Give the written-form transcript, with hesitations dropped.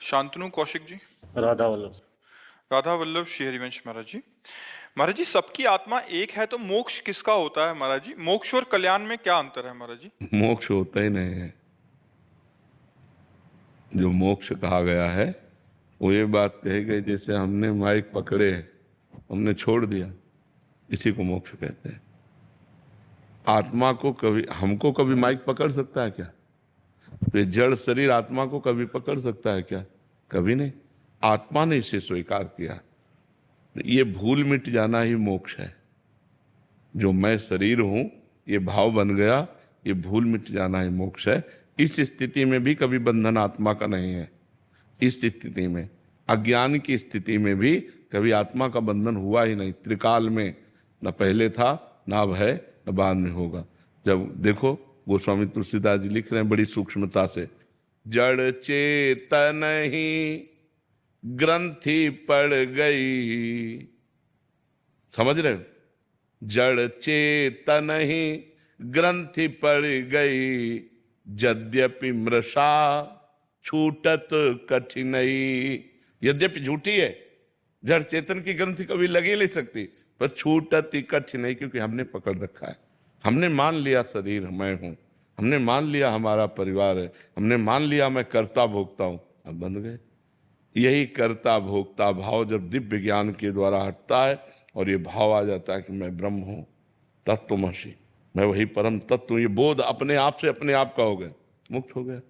शांतनु कौशिक जी। राधा वल्लभ। राधा वल्लभ श्री हरिवंश महाराज जी। महाराज जी, सबकी आत्मा एक है तो मोक्ष किसका होता है महाराज जी? मोक्ष और कल्याण में क्या अंतर है महाराज जी? मोक्ष होता ही नहीं है। जो मोक्ष कहा गया है वो ये बात कही गई जैसे हमने माइक पकड़े, हमने छोड़ दिया, इसी को मोक्ष कहते हैं। आत्मा को कभी, हमको कभी माइक पकड़ सकता है क्या? ये जड़ शरीर आत्मा को कभी पकड़ सकता है क्या? कभी नहीं। आत्मा ने इसे स्वीकार किया। ये भूल मिट जाना ही मोक्ष है। जो मैं शरीर हूं ये भाव बन गया, ये भूल मिट जाना ही मोक्ष है। इस स्थिति में भी कभी बंधन आत्मा का नहीं है। इस स्थिति में, अज्ञान की स्थिति में भी कभी आत्मा का बंधन हुआ ही नहीं। त्रिकाल में न पहले था, न अब है, न बाद में होगा। जब देखो गोस्वामी तुलसीदास जी लिख रहे हैं बड़ी सूक्ष्मता से, जड़ चेतन ही ग्रंथि पड़ गई। समझ रहे हो? जड़ चेतन ही ग्रंथि पड़ गई, यद्यपि मृषा छूटत कठिनई। यद्यपि झूठी है, जड़ चेतन की ग्रंथि कभी लग ही नहीं सकती, पर छूटत ही कठिनई, क्योंकि हमने पकड़ रखा है। हमने मान लिया शरीर मैं हूं, हमने मान लिया हमारा परिवार है, हमने मान लिया मैं कर्ता भोक्ता हूं। अब बंध गए। यही कर्ता भोक्ता भाव जब दिव्य ज्ञान के द्वारा हटता है और ये भाव आ जाता है कि मैं ब्रह्म हूं, तत्वमसि, मैं वही परम तत्व, ये बोध अपने आप से अपने आप का हो गया, मुक्त हो गया।